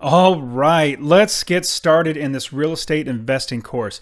All right, let's get started in this real estate investing course.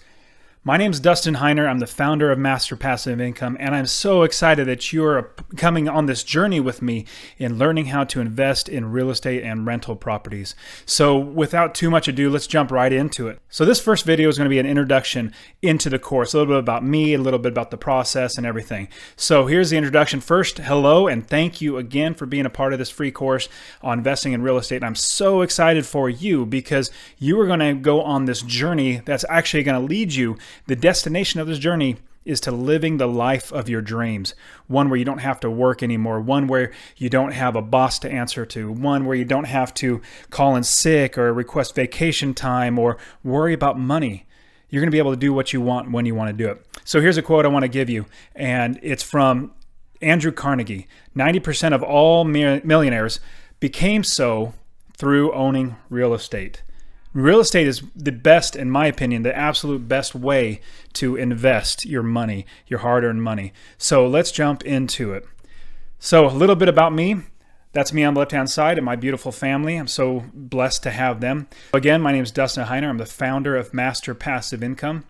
My name is Dustin Heiner. I'm the founder of Master Passive Income, and I'm so excited that you're coming on this journey with me in learning how to invest in real estate and rental properties. So without too much ado, let's jump right into it. So this first video is going to be an introduction into the course, a little bit about me, a little bit about the process and everything. So here's the introduction. First, hello, and thank you again for being a part of this free course on investing in real estate. And I'm so excited for you because you are going to go on this journey that's actually going to lead you. The destination of this journey is to living the life of your dreams, one where you don't have to work anymore, one where you don't have a boss to answer to, one where you don't have to call in sick or request vacation time or worry about money. You're going to be able to do what you want when you want to do it. So here's a quote I want to give you, and it's from Andrew Carnegie. 90% of all millionaires became so through owning real estate. Real estate is the best, in my opinion, the absolute best way to invest your money, your hard-earned money. So let's jump into it. So a little bit about me. That's me on the left-hand side and my beautiful family. I'm so blessed to have them. Again, my name is Dustin Heiner. I'm the founder of Master Passive Income.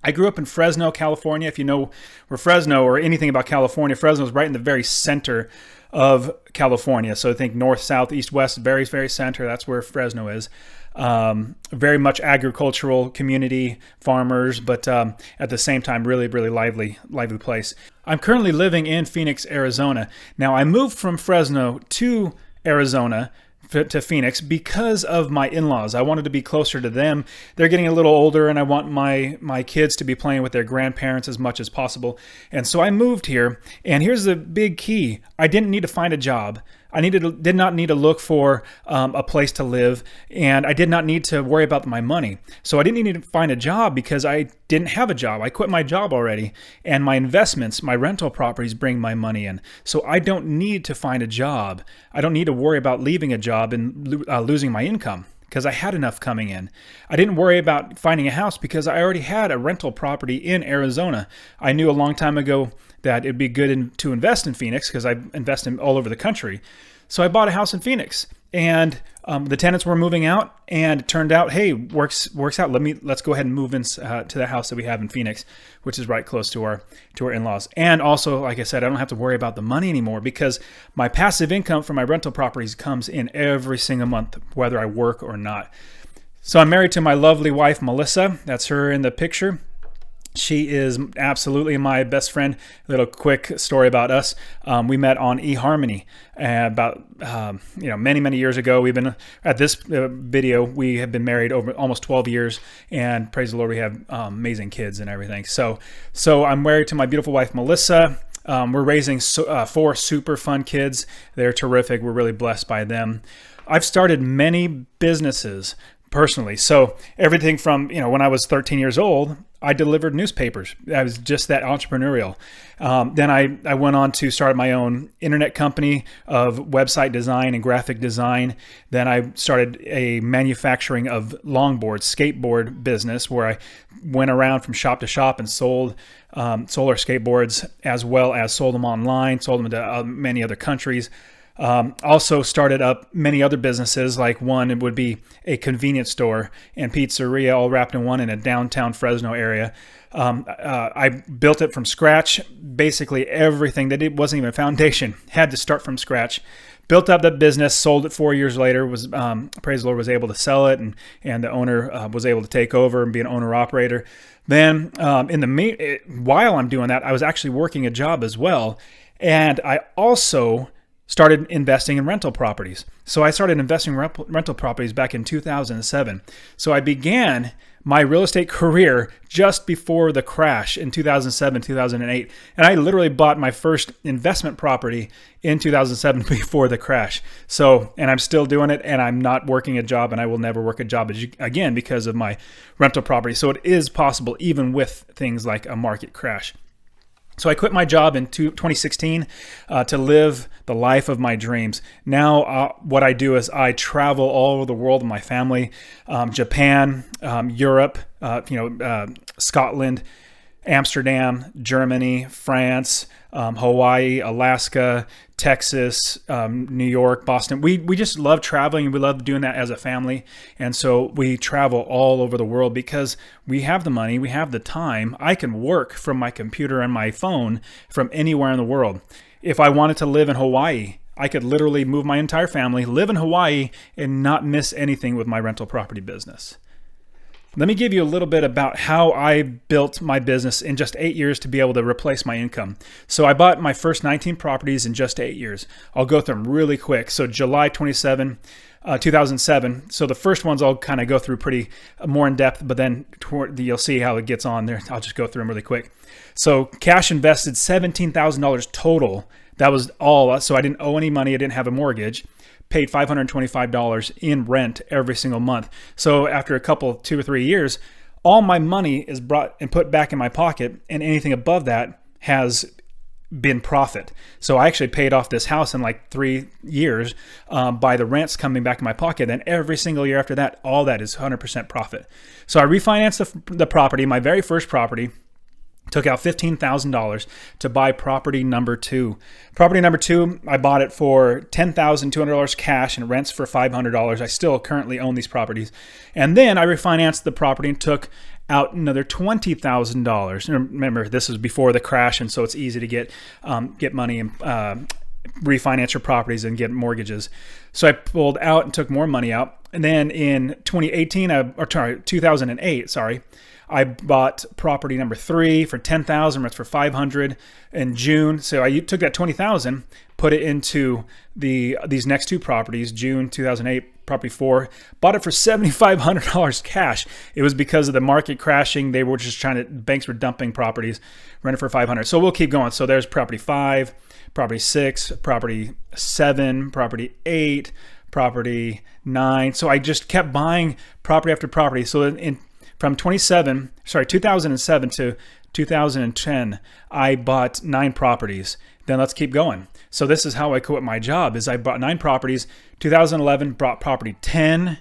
I grew up in Fresno, California. If you know where Fresno or anything about California, Fresno is right in the very center of California. So I think north, south, east, west, very, very center. That's where Fresno is. Very much agricultural community, farmers, but at the same time, really, really lively place. I'm currently living in Phoenix, Arizona. Now, I moved from Fresno to Arizona to Phoenix because of my in-laws. I wanted to be closer to them. They're getting a little older, and I want my kids to be playing with their grandparents as much as possible. And so I moved here, and here's the big key. I didn't need to find a job. I did not need to look for a place to live, and I did not need to worry about my money. So I didn't need to find a job because I didn't have a job. I quit my job already, and my investments, my rental properties bring my money in. So I don't need to find a job. I don't need to worry about leaving a job and losing my income because I had enough coming in. I didn't worry about finding a house because I already had a rental property in Arizona. I knew a long time ago that it'd be good to invest in Phoenix because I invest in all over the country. So I bought a house in Phoenix, and the tenants were moving out, and it turned out, hey, works out. Let's go ahead and move in to the house that we have in Phoenix, which is right close to our in-laws. And also, like I said, I don't have to worry about the money anymore because my passive income from my rental properties comes in every single month, whether I work or not. So I'm married to my lovely wife, Melissa. That's her in the picture. She is absolutely my best friend. A little quick story about us. We met on eHarmony about many years ago. We've been at this video. We have been married over almost 12 years, and praise the Lord, we have amazing kids and everything. So I'm married to my beautiful wife, Melissa. We're raising 4 super fun kids. They're terrific. We're really blessed by them. I've started many businesses personally. So everything from, when I was 13 years old, I delivered newspapers. I was just that entrepreneurial. Then I went on to start my own internet company of website design and graphic design. Then I started a manufacturing of longboards, skateboard business where I went around from shop to shop and sold solar skateboards, as well as sold them online, sold them to many other countries. Also started up many other businesses, like one would be a convenience store and pizzeria all wrapped in one in a downtown Fresno area. I built it from scratch. Basically everything that it wasn't even a foundation, had to start from scratch. Built up that business, sold it 4 years later, praise the Lord, was able to sell it, and the owner was able to take over and be an owner-operator. Then while I'm doing that, I was actually working a job as well, and I also started investing in rental properties. So I started investing in rental properties back in 2007. So I began my real estate career just before the crash in 2007, 2008. And I literally bought my first investment property in 2007 before the crash. And I'm still doing it, and I'm not working a job, and I will never work a job again because of my rental property. So it is possible even with things like a market crash. So I quit my job in 2016 to live the life of my dreams. Now what I do is I travel all over the world with my family, Japan, Europe, Scotland, Amsterdam, Germany, France, Hawaii, Alaska, Texas, New York, Boston. We just love traveling, and we love doing that as a family. And so we travel all over the world because we have the money, we have the time. I can work from my computer and my phone from anywhere in the world. If I wanted to live in Hawaii, I could literally move my entire family, live in Hawaii, and not miss anything with my rental property business. Let me give you a little bit about how I built my business in just 8 years to be able to replace my income. So I bought my first 19 properties in just 8 years. I'll go through them really quick. So July 27, 2007. So the first ones I'll kind of go through pretty more in depth, but then you'll see how it gets on there. I'll just go through them really quick. So cash invested $17,000 total. That was all. So I didn't owe any money. I didn't have a mortgage. Paid $525 in rent every single month. So after a couple, 2 or 3 years, all my money is brought and put back in my pocket, and anything above that has been profit. So I actually paid off this house in like 3 years by the rents coming back in my pocket. And every single year after that, all that is 100% profit. So I refinanced the property, my very first property. Took out $15,000 to buy property number 2. Property number 2, I bought it for $10,200 cash and rents for $500. I still currently own these properties. And then I refinanced the property and took out another $20,000. Remember, this is before the crash, and so it's easy to get money and refinance your properties and get mortgages. So I pulled out and took more money out. And then in 2008, I bought property number 3 for $10,000, rents for $500 in June. So I took that $20,000, put it into these next 2 properties. June 2008, property 4, bought it for $7,500 cash. It was because of the market crashing. They were just banks were dumping properties, rented for $500. So we'll keep going. So there's property 5, property 6, property 7, property 8, property 9. So I just kept buying property after property. So from 2007 to 2010, I bought 9 properties. Then let's keep going. So this is how I quit my job, is I bought 9 properties. 2011, bought property 10.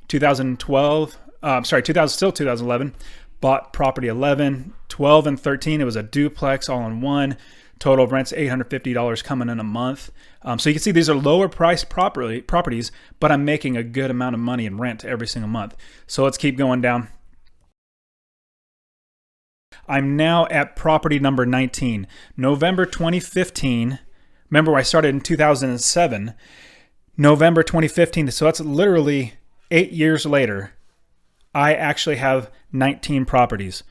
2011, bought property 11. 12 and 13, it was a duplex all in one. Total rent's $850 coming in a month. So you can see these are lower priced properties, but I'm making a good amount of money in rent every single month. So let's keep going down. I'm now at property number 19. November 2015. Remember, I started in 2007. November 2015. So that's literally 8 years later. I actually have 19 properties.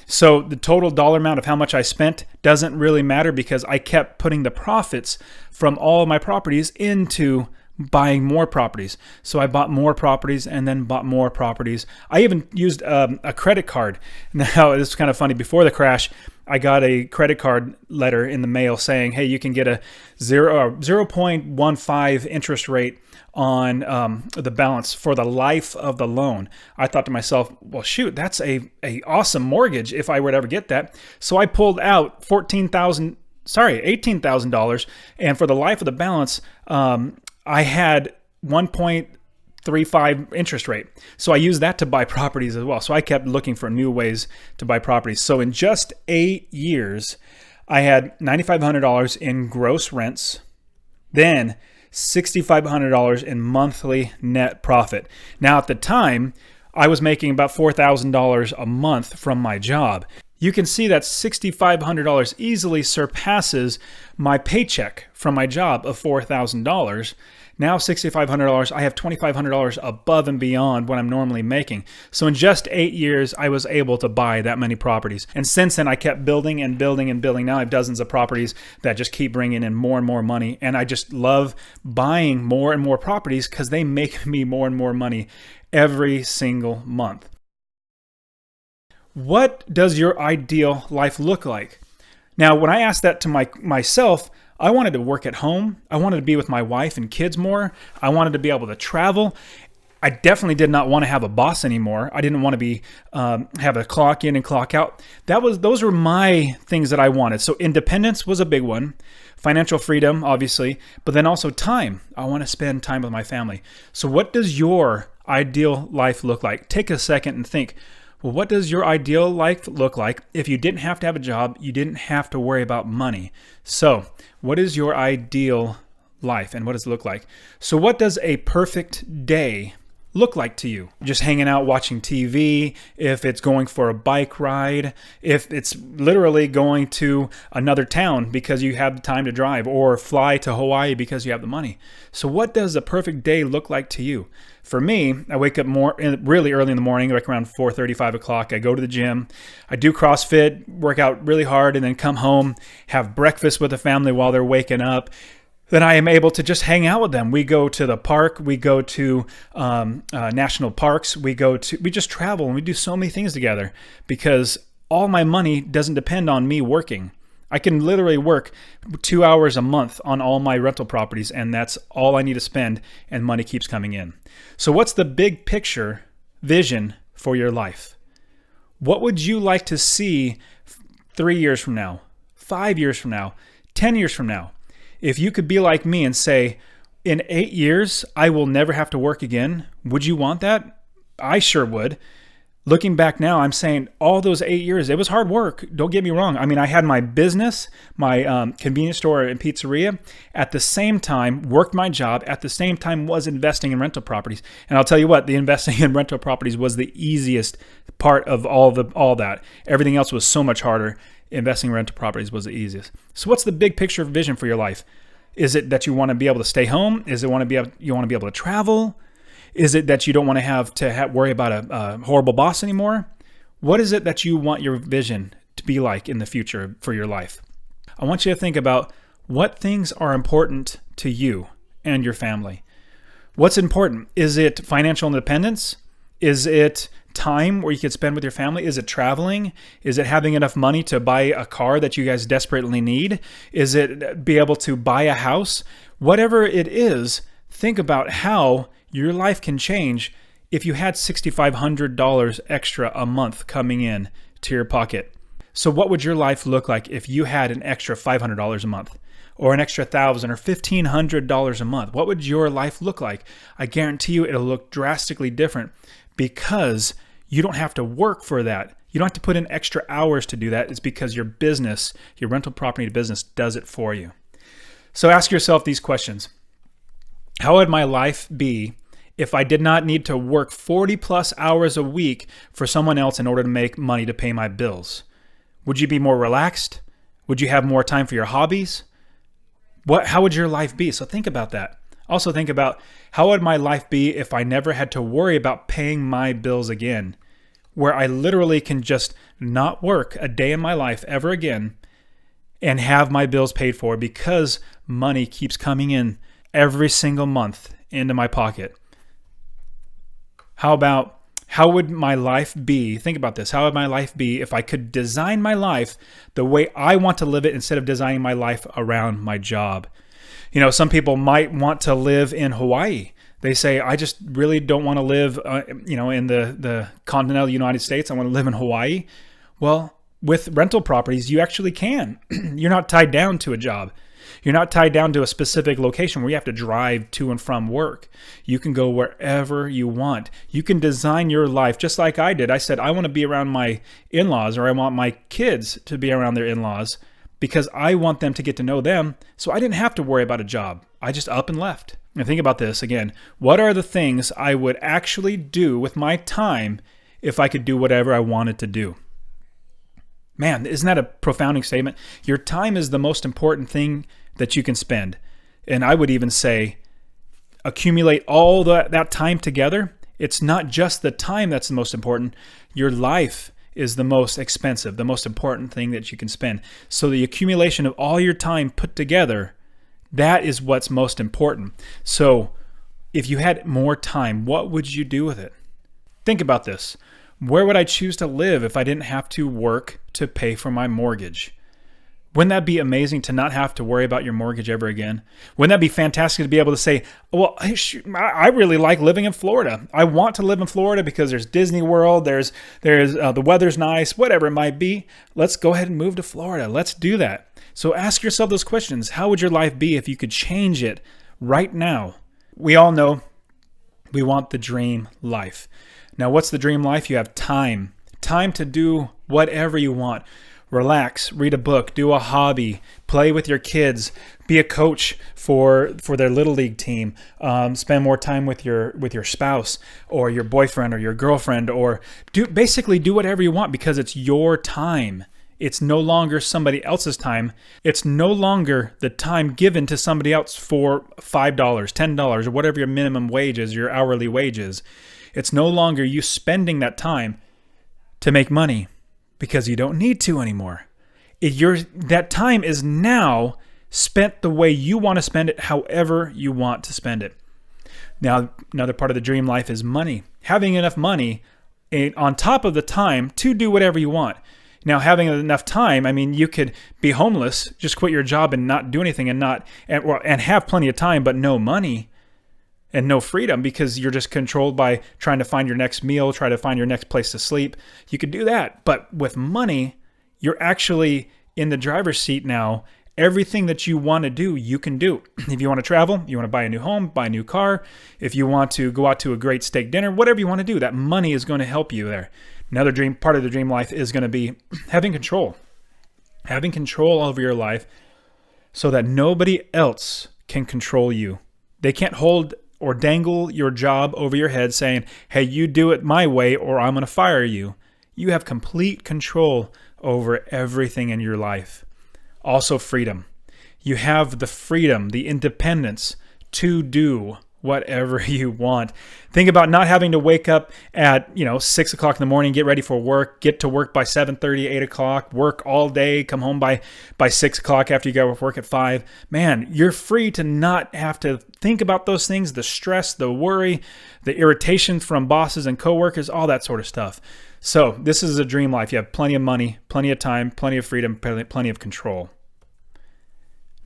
So the total dollar amount of how much I spent doesn't really matter because I kept putting the profits from all of my properties into buying more properties. So I bought more properties and then bought more properties. I even used a credit card. Now, this is kind of funny. Before the crash, I got a credit card letter in the mail saying, hey, you can get a 0.15 interest rate on the balance for the life of the loan. I thought to myself, well, shoot, that's a awesome mortgage if I would ever get that. So I pulled out $18,000, and for the life of the balance, I had 1.35 interest rate. So I used that to buy properties as well. So I kept looking for new ways to buy properties. So in just 8 years, I had $9,500 in gross rents, then $6,500 in monthly net profit. Now at the time, I was making about $4,000 a month from my job. You can see that $6,500 easily surpasses my paycheck from my job of $4,000. Now $6,500, I have $2,500 above and beyond what I'm normally making. So in just 8 years, I was able to buy that many properties. And since then, I kept building and building and building. Now I have dozens of properties that just keep bringing in more and more money. And I just love buying more and more properties because they make me more and more money every single month. What does your ideal life look like? Now, when I asked that to myself, I wanted to work at home. I wanted to be with my wife and kids more. I wanted to be able to travel. I definitely did not want to have a boss anymore. I didn't want to be have a clock in and clock out. Those were my things that I wanted. So independence was a big one. Financial freedom, obviously, but then also time. I want to spend time with my family. So what does your ideal life look like? Take a second and think. Well, what does your ideal life look like if you didn't have to have a job, you didn't have to worry about money? So, what is your ideal life and what does it look like? So, what does a perfect day look like to you? Just hanging out watching TV, if it's going for a bike ride, if it's literally going to another town because you have the time to drive, or fly to Hawaii because you have the money. So what does a perfect day look like to you? For me, I wake up really early in the morning, like around 4:30, 5 o'clock. I go to the gym. I do CrossFit, work out really hard, and then come home, have breakfast with the family while they're waking up. Then I am able to just hang out with them. We go to the park. We go to national parks. We just travel, and we do so many things together because all my money doesn't depend on me working. I can literally work 2 hours a month on all my rental properties, and that's all I need to spend, and money keeps coming in. So what's the big picture vision for your life? What would you like to see 3 years from now, 5 years from now, 10 years from now? If you could be like me and say, in 8 years, I will never have to work again, would you want that? I sure would. Looking back now, I'm saying all those 8 years, it was hard work. Don't get me wrong. I mean, I had my business, my convenience store and pizzeria. At the same time, worked my job. At the same time, was investing in rental properties. And I'll tell you what, the investing in rental properties was the easiest part of all that. Everything else was so much harder. Investing in rental properties was the easiest. So what's the big picture vision for your life? Is it that you want to be able to stay home? Is it you want to be able to travel? Is it that you don't want to have to worry about a horrible boss anymore? What is it that you want your vision to be like in the future for your life? I want you to think about what things are important to you and your family. What's important? Is it financial independence? Is it time where you could spend with your family? Is it traveling? Is it having enough money to buy a car that you guys desperately need? Is it be able to buy a house? Whatever it is, think about how your life can change if you had $6,500 extra a month coming in to your pocket. So what would your life look like if you had an extra $500 a month, or an extra $1,000 or $1,500 a month? What would your life look like? I guarantee you it'll look drastically different because you don't have to work for that. You don't have to put in extra hours to do that. It's because your business, your rental property business, does it for you. So ask yourself these questions. How would my life be if I did not need to work 40 plus hours a week for someone else in order to make money to pay my bills? Would you be more relaxed? Would you have more time for your hobbies? How would your life be? So think about that. Also think about, how would my life be if I never had to worry about paying my bills again, where I literally can just not work a day in my life ever again and have my bills paid for because money keeps coming in every single month into my pocket? How would my life be? Think about this. How would my life be if I could design my life the way I want to live it instead of designing my life around my job? You know, some people might want to live in Hawaii. They say, I just really don't want to live, in the continental United States. I want to live in Hawaii. Well, with rental properties, you actually can. You're not tied down to a job. You're not tied down to a specific location where you have to drive to and from work. You can go wherever you want. You can design your life just like I did. I said, I want to be around my in-laws, or I want my kids to be around their in-laws because I want them to get to know them. So I didn't have to worry about a job. I just up and left. And think about this again. What are the things I would actually do with my time if I could do whatever I wanted to do? Man, isn't that a profound statement? Your time is the most important thing that you can spend. And I would even say, accumulate all that time together. It's not just the time that's the most important. Your life is the most expensive, the most important thing that you can spend. So the accumulation of all your time put together, that is what's most important. So if you had more time, what would you do with it? Think about this. Where would I choose to live if I didn't have to work to pay for my mortgage? Wouldn't that be amazing to not have to worry about your mortgage ever again? Wouldn't that be fantastic to be able to say, well, I really like living in Florida. I want to live in Florida because there's Disney World, there's the weather's nice, whatever it might be. Let's go ahead and move to Florida. Let's do that. So ask yourself those questions. How would your life be if you could change it right now? We all know we want the dream life. Now, what's the dream life? You have time time to do whatever you want. Relax, read a book, do a hobby, play with your kids, be a coach for their little league team, spend more time with your spouse or your boyfriend or your girlfriend, or basically do whatever you want, because it's your time. It's no longer somebody else's time. It's no longer the time given to somebody else for $5, $10, or whatever your minimum wage is, your hourly wage is. It's no longer you spending that time to make money, because you don't need to anymore. That time is now spent the way you want to spend it, however you want to spend it. Now, another part of the dream life is money. Having enough money on top of the time to do whatever you want. Now, having enough time, I mean, you could be homeless, just quit your job and not do anything, and have plenty of time, but no money and no freedom, because you're just controlled by trying to find your next meal, try to find your next place to sleep. You could do that. But with money, you're actually in the driver's seat now. Everything that you want to do, you can do. If you want to travel, you want to buy a new home, buy a new car, if you want to go out to a great steak dinner, whatever you want to do, that money is going to help you there. Another part of the dream life is going to be having control. Having control over your life so that nobody else can control you. They can't hold or dangle your job over your head saying, hey, you do it my way or I'm going to fire you. You have complete control over everything in your life. Also, freedom. You have the freedom, the independence to do whatever you want. Think about not having to wake up at 6 o'clock in the morning, get ready for work, get to work by 7:30, 8 o'clock, work all day, come home by 6 o'clock after you get off work at 5. Man, you're free to not have to think about those things, the stress, the worry, the irritation from bosses and coworkers, all that sort of stuff. So this is a dream life. You have plenty of money, plenty of time, plenty of freedom, plenty of control.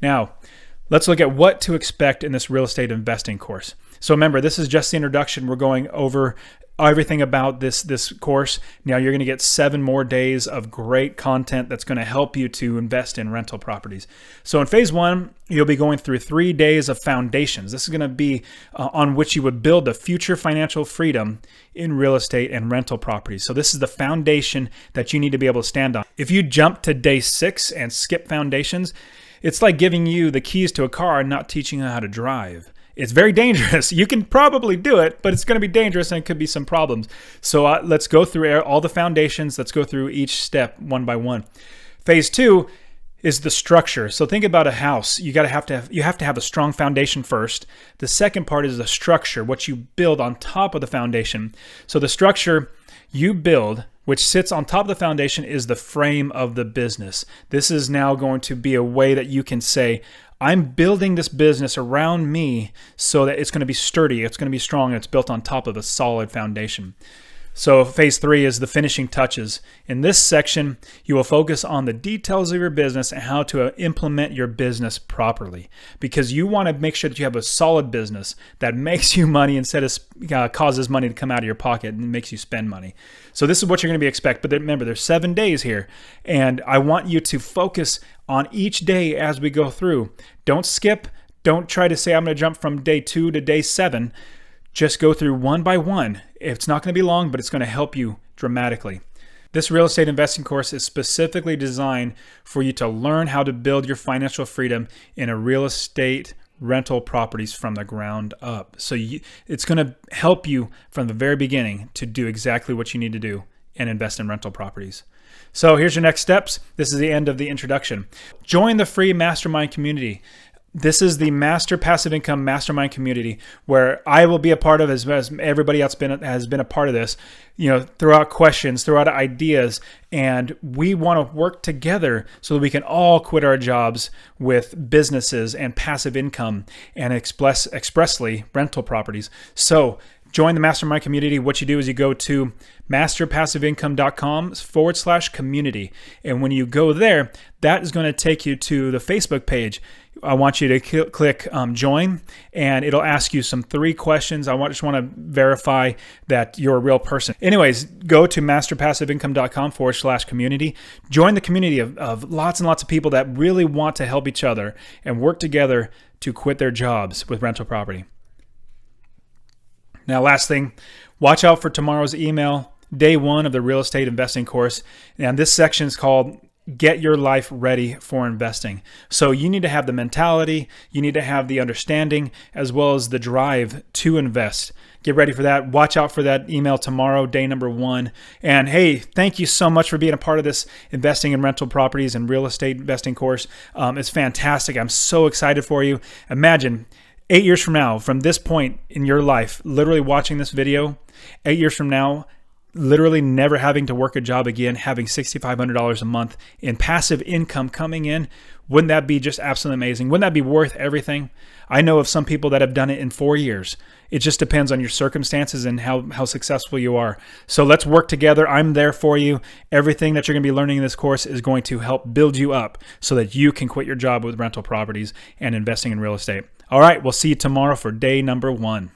Now, let's look at what to expect in this real estate investing course. So remember, this is just the introduction. We're going over everything about this course. Now you're going to get 7 more days of great content that's going to help you to invest in rental properties. So in phase 1, you'll be going through 3 days of foundations. This is going to be on which you would build the future financial freedom in real estate and rental properties. So this is the foundation that you need to be able to stand on. If you jump to day 6 and skip foundations, it's like giving you the keys to a car and not teaching you how to drive. It's very dangerous. You can probably do it, but it's going to be dangerous and it could be some problems. So let's go through all the foundations. Let's go through each step one by one. Phase 2 is the structure. So think about a house. You have to have a strong foundation first. The second part is the structure, what you build on top of the foundation. So the structure you build, which sits on top of the foundation, is the frame of the business. This is now going to be a way that you can say, I'm building this business around me so that it's going to be sturdy, it's going to be strong, and it's built on top of a solid foundation. So phase 3 is the finishing touches. In this section, you will focus on the details of your business and how to implement your business properly, because you want to make sure that you have a solid business that makes you money instead of causes money to come out of your pocket and makes you spend money. So this is what you're going to be expect. But remember, there's 7 days here, and I want you to focus on each day as we go through. Don't skip. Don't try to say, I'm going to jump from day 2 to day 7. Just go through one by one. It's not going to be long, but it's going to help you dramatically. This real estate investing course is specifically designed for you to learn how to build your financial freedom in a real estate rental properties from the ground up. So it's going to help you from the very beginning to do exactly what you need to do and invest in rental properties. So here's your next steps. This is the end of the introduction. Join the free mastermind community. This is the Master Passive Income Mastermind community where I will be a part of, as everybody else has been a part of this, throughout questions, throughout ideas, and we want to work together so that we can all quit our jobs with businesses and passive income and expressly rental properties. So join the mastermind community. What you do is you go to masterpassiveincome.com/community. And when you go there, that is going to take you to the Facebook page. I want you to click join, and it'll ask you some 3 questions. I just want to verify that you're a real person. Anyways, go to masterpassiveincome.com/community. Join the community of lots and lots of people that really want to help each other and work together to quit their jobs with rental property. Now, last thing, watch out for tomorrow's email. day one of the real estate investing course. And this section is called Get Your Life Ready for Investing. So you need to have the mentality, you need to have the understanding, as well as the drive to invest. Get ready for that. Watch out for that email tomorrow, day number 1. And hey, thank you so much for being a part of this investing in rental properties and real estate investing course. It's fantastic. I'm so excited for you. Imagine 8 years from now, from this point in your life, literally watching this video, 8 years from now, literally never having to work a job again, having $6,500 a month in passive income coming in. Wouldn't that be just absolutely amazing? Wouldn't that be worth everything? I know of some people that have done it in 4 years. It just depends on your circumstances and how successful you are. So let's work together. I'm there for you. Everything that you're going to be learning in this course is going to help build you up so that you can quit your job with rental properties and investing in real estate. All right, we'll see you tomorrow for day number 1.